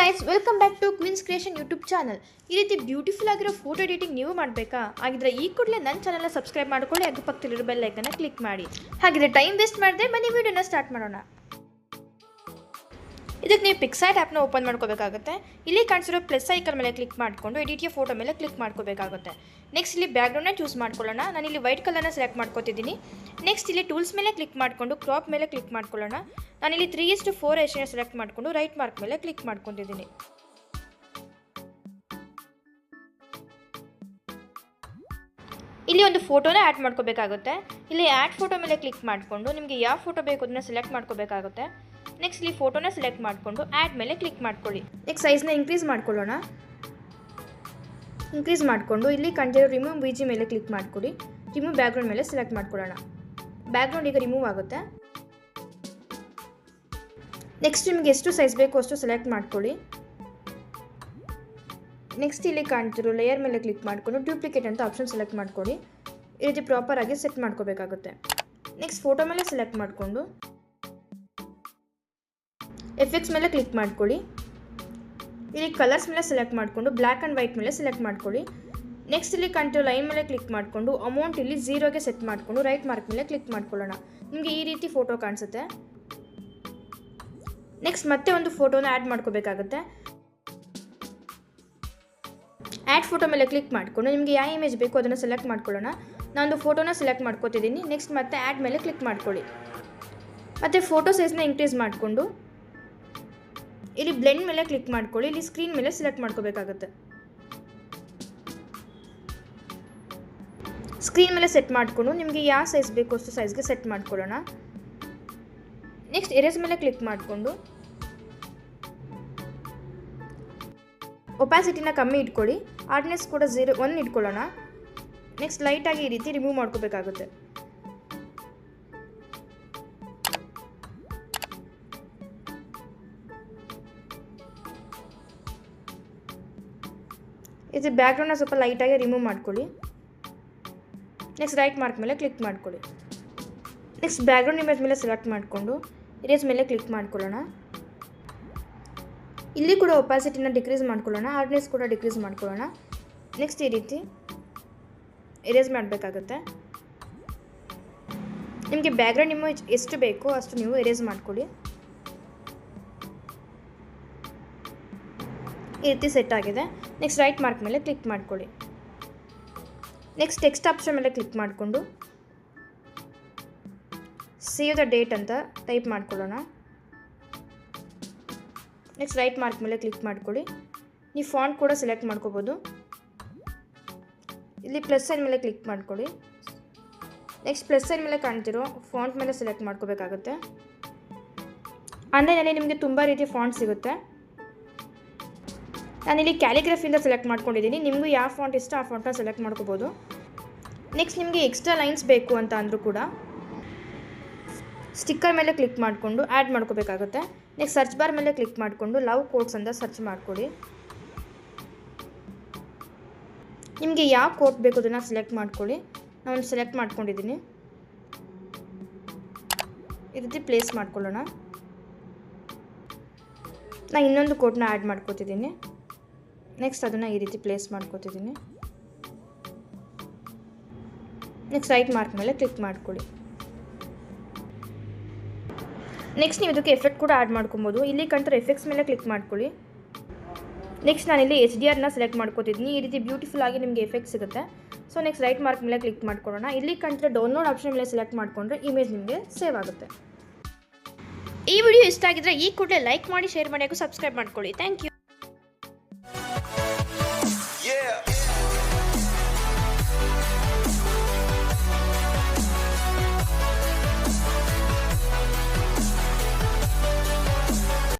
Guys, welcome back to Queens Creation YouTube channel. ಈ ರೀತಿ beautiful ಆಗಿರೋ ಫೋಟೋ ಎಡಿಟಿಂಗ್ ನೀವು ಮಾಡಬೇಕಾ? ಹಾಗಿದ್ರೆ ಈ ಕೂಡಲೇ ನನ್ನ ಚಾನಲ್ನ ಸಬ್ಸ್ಕ್ರೈಬ್ ಮಾಡ್ಕೊಳ್ಳಿ, ಹಾಗೆ ಪಕ್ಕದಲ್ಲಿರೋ ಬೆಲ್ ಐಕನ್ನ ಕ್ಲಿಕ್ ಮಾಡಿ. ಹಾಗಿದ್ರೆ ಟೈಮ್ ವೇಸ್ಟ್ ಮಾಡದೆ ಬನ್ನಿ ವಿಡಿಯೋನ ಸ್ಟಾರ್ಟ್ ಮಾಡೋಣ. ಇದಕ್ಕೆ ನೀವು ಪಿಕ್ಸೈಟ್ ಆ್ಯಪ್ನ ಓಪನ್ ಮಾಡ್ಕೋಬೇಕಾಗುತ್ತೆ. ಇಲ್ಲಿ ಕಾಣಿಸಿರೋ ಪ್ಲಸ್ ಐಕನ್ ಮೇಲೆ ಕ್ಲಿಕ್ ಮಾಡಿಕೊಂಡು ಎಡಿಟಿಯ ಫೋಟೋ ಮೇಲೆ ಕ್ಲಿಕ್ ಮಾಡ್ಕೋಬೇಕಾಗುತ್ತೆ. ನೆಕ್ಸ್ಟ್ ಇಲ್ಲಿ ಬ್ಯಾಕ್ಗ್ರೌಂಡ್ನ ಚೂಸ್ ಮಾಡ್ಕೊಳ್ಳೋಣ. ನಾನಿಲ್ಲಿ ವೈಟ್ ಕಲರ್ನ ಸೆಲೆಕ್ಟ್ ಮಾಡ್ಕೋತಿದ್ದೀನಿ. ನೆಕ್ಸ್ಟ್ ಇಲ್ಲಿ ಟೂಲ್ಸ್ ಮೇಲೆ ಕ್ಲಿಕ್ ಮಾಡಿಕೊಂಡು ಕ್ರಾಪ್ ಮೇಲೆ ಕ್ಲಿಕ್ ಮಾಡ್ಕೊಳ್ಳೋಣ. ನಾನಿಲ್ಲಿ 3:4 ರೇಷಿಯೋನ ಸೆಲೆಕ್ಟ್ ಮಾಡಿಕೊಂಡು ರೈಟ್ ಮಾರ್ಕ್ ಮೇಲೆ ಕ್ಲಿಕ್ ಮಾಡ್ಕೊತಿದ್ದೀನಿ. ಇಲ್ಲಿ ಒಂದು ಫೋಟೋನ ಆ್ಯಡ್ ಮಾಡ್ಕೋಬೇಕಾಗುತ್ತೆ. ಇಲ್ಲಿ ಆ್ಯಡ್ ಫೋಟೋ ಮೇಲೆ ಕ್ಲಿಕ್ ಮಾಡಿಕೊಂಡು ನಿಮಗೆ ಯಾವ ಫೋಟೋ ಬೇಕು ಅದನ್ನ ಸೆಲೆಕ್ಟ್ ಮಾಡ್ಕೋಬೇಕಾಗುತ್ತೆ. ನೆಕ್ಸ್ಟ್ ಇಲ್ಲಿ ಫೋಟೋನ ಸೆಲೆಕ್ಟ್ ಮಾಡಿಕೊಂಡು ಆ್ಯಡ್ ಮೇಲೆ ಕ್ಲಿಕ್ ಮಾಡ್ಕೊಳ್ಳಿ. ನೆಕ್ಸ್ಟ್ ಸೈಜ್ನ ಇನ್ಕ್ರೀಸ್ ಮಾಡ್ಕೊಳ್ಳೋಣ. ಇನ್ಕ್ರೀಸ್ ಮಾಡಿಕೊಂಡು ಇಲ್ಲಿ ಕಂಟಿನ್ಯೂ ರಿಮೂವ್ ವಿಜಿ ಮೇಲೆ ಕ್ಲಿಕ್ ಮಾಡಿಕೊಡಿ. ರಿಮೂವ್ ಬ್ಯಾಕ್ಗ್ರೌಂಡ್ ಮೇಲೆ ಸೆಲೆಕ್ಟ್ ಮಾಡ್ಕೊಳ್ಳೋಣ. ಬ್ಯಾಕ್ಗ್ರೌಂಡ್ ಈಗ ರಿಮೂವ್ ಆಗುತ್ತೆ. ನೆಕ್ಸ್ಟ್ ನಿಮಗೆ ಎಷ್ಟು ಸೈಜ್ ಬೇಕು ಅಷ್ಟು ಸೆಲೆಕ್ಟ್ ಮಾಡ್ಕೊಳ್ಳಿ. ನೆಕ್ಸ್ಟ್ ಇಲ್ಲಿ ಕಾಣ್ತಿರೋ ಲೇಯರ್ ಮೇಲೆ ಕ್ಲಿಕ್ ಮಾಡಿಕೊಂಡು ಡ್ಯೂಪ್ಲಿಕೇಟ್ ಅಂತ ಆಪ್ಷನ್ ಸೆಲೆಕ್ಟ್ ಮಾಡ್ಕೊಳ್ಳಿ. ಈ ರೀತಿ ಪ್ರಾಪರಾಗಿ ಸೆಟ್ ಮಾಡ್ಕೋಬೇಕಾಗುತ್ತೆ. ನೆಕ್ಸ್ಟ್ ಫೋಟೋ ಮೇಲೆ ಸೆಲೆಕ್ಟ್ ಮಾಡಿಕೊಂಡು ಎಫೆಕ್ಟ್ಸ್ ಮೇಲೆ ಕ್ಲಿಕ್ ಮಾಡ್ಕೊಳ್ಳಿ. ಇಲ್ಲಿ ಕಲರ್ಸ್ ಮೇಲೆ ಸೆಲೆಕ್ಟ್ ಮಾಡಿಕೊಂಡು ಬ್ಲ್ಯಾಕ್ ಆ್ಯಂಡ್ ವೈಟ್ ಮೇಲೆ ಸೆಲೆಕ್ಟ್ ಮಾಡ್ಕೊಳ್ಳಿ. ನೆಕ್ಸ್ಟ್ ಇಲ್ಲಿ ಕಂಟ್ರೋಲ್ ಲೈನ್ ಮೇಲೆ ಕ್ಲಿಕ್ ಮಾಡಿಕೊಂಡು ಅಮೌಂಟ್ ಇಲ್ಲಿ 0ಗೆ ಸೆಟ್ ಮಾಡಿಕೊಂಡು ರೈಟ್ ಮಾರ್ಕ್ ಮೇಲೆ ಕ್ಲಿಕ್ ಮಾಡ್ಕೊಳ್ಳೋಣ. ನಿಮಗೆ ಈ ರೀತಿ ಫೋಟೋ ಕಾಣಿಸುತ್ತೆ. ನೆಕ್ಸ್ಟ್ ಮತ್ತೆ ಒಂದು ಫೋಟೋನ ಆ್ಯಡ್ ಮಾಡ್ಕೋಬೇಕಾಗುತ್ತೆ. ಆ್ಯಡ್ ಫೋಟೋ ಮೇಲೆ ಕ್ಲಿಕ್ ಮಾಡಿಕೊಂಡು ನಿಮಗೆ ಯಾವ ಇಮೇಜ್ ಬೇಕು ಅದನ್ನು ಸೆಲೆಕ್ಟ್ ಮಾಡ್ಕೊಳ್ಳೋಣ. ನಾನೊಂದು ಫೋಟೋನ ಸೆಲೆಕ್ಟ್ ಮಾಡ್ಕೋತಿದ್ದೀನಿ. ನೆಕ್ಸ್ಟ್ ಮತ್ತೆ ಆ್ಯಡ್ ಮೇಲೆ ಕ್ಲಿಕ್ ಮಾಡ್ಕೊಳ್ಳಿ. ಮತ್ತು ಫೋಟೋ ಸೈಜ್ನ ಇನ್ಕ್ರೀಸ್ ಮಾಡಿಕೊಂಡು ಇಲ್ಲಿ ಬ್ಲೆಂಡ್ ಮೇಲೆ ಕ್ಲಿಕ್ ಮಾಡ್ಕೊಳ್ಳಿ. ಇಲ್ಲಿ ಸ್ಕ್ರೀನ್ ಮೇಲೆ ಸೆಲೆಕ್ಟ್ ಮಾಡ್ಕೋಬೇಕಾಗುತ್ತೆ. ಸ್ಕ್ರೀನ್ ಮೇಲೆ ಸೆಟ್ ಮಾಡಿಕೊಂಡು ನಿಮಗೆ ಯಾವ ಸೈಜ್ ಬೇಕು ಅಷ್ಟು ಸೈಜ್ಗೆ ಸೆಟ್ ಮಾಡ್ಕೊಳ್ಳೋಣ. ನೆಕ್ಸ್ಟ್ ಎರೇಸ್ ಮೇಲೆ ಕ್ಲಿಕ್ ಮಾಡಿಕೊಂಡು ಒಪಾಸಿಟಿನ ಕಮ್ಮಿ ಇಟ್ಕೊಳ್ಳಿ. ಹಾರ್ಡ್ನೆಸ್ ಕೂಡ 1 ಇಟ್ಕೊಳ್ಳೋಣ. ನೆಕ್ಸ್ಟ್ ಲೈಟಾಗಿ ಈ ರೀತಿ ರಿಮೂವ್ ಮಾಡ್ಕೋಬೇಕಾಗುತ್ತೆ. ಇದು ಬ್ಯಾಕ್ಗ್ರೌಂಡ್ನ ಸ್ವಲ್ಪ ಲೈಟಾಗಿ ರಿಮೂವ್ ಮಾಡ್ಕೊಳ್ಳಿ. ನೆಕ್ಸ್ಟ್ ರೈಟ್ ಮಾರ್ಕ್ ಮೇಲೆ ಕ್ಲಿಕ್ ಮಾಡ್ಕೊಳ್ಳಿ. ನೆಕ್ಸ್ಟ್ ಬ್ಯಾಕ್ಗ್ರೌಂಡ್ ಇಮೇಜ್ ಮೇಲೆ ಸೆಲೆಕ್ಟ್ ಮಾಡಿಕೊಂಡು ಇರೇಸ್ ಮೇಲೆ ಕ್ಲಿಕ್ ಮಾಡ್ಕೊಳ್ಳೋಣ. ಇಲ್ಲಿ ಕೂಡ ಒಪಾಸಿಟಿನ ಡಿಕ್ರೀಸ್ ಮಾಡ್ಕೊಳ್ಳೋಣ. ಹಾರ್ಡ್ನೆಸ್ ಕೂಡ ಡಿಕ್ರೀಸ್ ಮಾಡ್ಕೊಳ್ಳೋಣ. ನೆಕ್ಸ್ಟ್ ಈ ರೀತಿ ಎರೇಸ್ ಮಾಡಬೇಕಾಗುತ್ತೆ. ನಿಮಗೆ ಬ್ಯಾಕ್ಗ್ರೌಂಡ್ ಇಮೇಜ್ ಎಷ್ಟು ಬೇಕೋ ಅಷ್ಟು ನೀವು ಎರೇಸ್ ಮಾಡ್ಕೊಳ್ಳಿ. ಈ ರೀತಿ ಸೆಟ್ ಆಗಿದೆ. ನೆಕ್ಸ್ಟ್ ರೈಟ್ ಮಾರ್ಕ್ ಮೇಲೆ ಕ್ಲಿಕ್ ಮಾಡ್ಕೊಳ್ಳಿ. ನೆಕ್ಸ್ಟ್ ಟೆಕ್ಸ್ಟ್ ಆಪ್ಷನ್ ಮೇಲೆ ಕ್ಲಿಕ್ ಮಾಡಿಕೊಂಡು ಸೇವ್ ದ ಡೇಟ್ ಅಂತ ಟೈಪ್ ಮಾಡ್ಕೊಳ್ಳೋಣ. ನೆಕ್ಸ್ಟ್ ರೈಟ್ ಮಾರ್ಕ್ ಮೇಲೆ ಕ್ಲಿಕ್ ಮಾಡ್ಕೊಳ್ಳಿ. ನೀವು ಫಾಂಟ್ ಕೂಡ ಸೆಲೆಕ್ಟ್ ಮಾಡ್ಕೋಬೋದು. ಇಲ್ಲಿ ಪ್ಲಸ್ ಸೈನ್ ಮೇಲೆ ಕ್ಲಿಕ್ ಮಾಡ್ಕೊಳ್ಳಿ. ನೆಕ್ಸ್ಟ್ ಪ್ಲಸ್ ಸೈನ್ ಮೇಲೆ ಕಾಣ್ತಿರೋ ಫಾಂಟ್ ಮೇಲೆ ಸೆಲೆಕ್ಟ್ ಮಾಡ್ಕೋಬೇಕಾಗುತ್ತೆ. ಆನ್ಲೈನಲ್ಲಿ ನಿಮಗೆ ತುಂಬ ರೀತಿಯ ಫಾಂಟ್ ಸಿಗುತ್ತೆ. ನಾನಿಲ್ಲಿ ಕ್ಯಾಲಿಗ್ರಫಿಯಿಂದ ಸೆಲೆಕ್ಟ್ ಮಾಡ್ಕೊಂಡಿದ್ದೀನಿ. ನಿಮಗೂ ಯಾವ ಫಾಂಟ್ ಇಷ್ಟ ಆ ಫಾಂಟ್ನ ಸೆಲೆಕ್ಟ್ ಮಾಡ್ಕೋಬೋದು. ನೆಕ್ಸ್ಟ್ ನಿಮಗೆ ಎಕ್ಸ್ಟ್ರಾ ಲೈನ್ಸ್ ಬೇಕು ಅಂತ ಅಂದರೂ ಕೂಡ ಸ್ಟಿಕ್ಕರ್ ಮೇಲೆ ಕ್ಲಿಕ್ ಮಾಡಿಕೊಂಡು ಆ್ಯಡ್ ಮಾಡ್ಕೋಬೇಕಾಗುತ್ತೆ. ನೆಕ್ಸ್ಟ್ ಸರ್ಚ್ ಬಾರ್ ಮೇಲೆ ಕ್ಲಿಕ್ ಮಾಡಿಕೊಂಡು ಲವ್ ಕೋಟ್ಸ್ ಅಂತ ಸರ್ಚ್ ಮಾಡಿಕೊಡಿ. ನಿಮಗೆ ಯಾವ ಕೋಟ್ ಬೇಕು ಅದನ್ನು ಸೆಲೆಕ್ಟ್ ಮಾಡ್ಕೊಳ್ಳಿ. ನಾನು ಸೆಲೆಕ್ಟ್ ಮಾಡ್ಕೊಂಡಿದ್ದೀನಿ. ಈ ರೀತಿ ಪ್ಲೇಸ್ ಮಾಡ್ಕೊಳ್ಳೋಣ. ನಾನು ಇನ್ನೊಂದು ಕೋಟ್ನ ಆ್ಯಡ್ ಮಾಡ್ಕೋತಿದ್ದೀನಿ. ನೆಕ್ಸ್ಟ್ ಅದನ್ನು ಈ ರೀತಿ ಪ್ಲೇಸ್ ಮಾಡ್ಕೋತಿದ್ದೀನಿ. ನೆಕ್ಸ್ಟ್ ರೈಟ್ ಮಾರ್ಕ್ ಮೇಲೆ ಕ್ಲಿಕ್ ಮಾಡ್ಕೊಳ್ಳಿ. ನೆಕ್ಸ್ಟ್ ನೀವು ಇದಕ್ಕೆ ಎಫೆಕ್ಟ್ ಕೂಡ ಆ್ಯಡ್ ಮಾಡ್ಕೊಬೋದು. ಇಲ್ಲಿ ಕಂಟ್ರೆ ಎಫೆಕ್ಟ್ಸ್ ಮೇಲೆ ಕ್ಲಿಕ್ ಮಾಡ್ಕೊಳ್ಳಿ. ನೆಕ್ಸ್ಟ್ ನಾನಿಲ್ಲಿ HDRನ ಸೆಲೆಕ್ಟ್ ಮಾಡ್ಕೋತಿದ್ದೀನಿ. ಈ ರೀತಿ ಬ್ಯೂಟಿಫುಲ್ ಆಗಿ ನಿಮಗೆ ಎಫೆಕ್ಟ್ ಸಿಗುತ್ತೆ. ಸೊ ನೆಕ್ಸ್ಟ್ ರೈಟ್ ಮಾರ್ಕ್ ಮೇಲೆ ಕ್ಲಿಕ್ ಮಾಡ್ಕೊಳ್ಳೋಣ. ಇಲ್ಲಿ ಕಂಟ್ರೆ ಡೌನ್ಲೋಡ್ ಆಪ್ಷನ್ ಮೇಲೆ ಸೆಲೆಕ್ಟ್ ಮಾಡಿಕೊಂಡ್ರೆ ಇಮೇಜ್ ನಿಮಗೆ ಸೇವ್ ಆಗುತ್ತೆ. ಈ ವಿಡಿಯೋ ಇಷ್ಟ ಆಗಿದ್ರೆ ಈ ಕೂಡಲೇ ಲೈಕ್ ಮಾಡಿ, ಶೇರ್ ಮಾಡಿ ಹಾಗೂ ಸಬ್ಸ್ಕ್ರೈಬ್ ಮಾಡ್ಕೊಳ್ಳಿ. Thank you.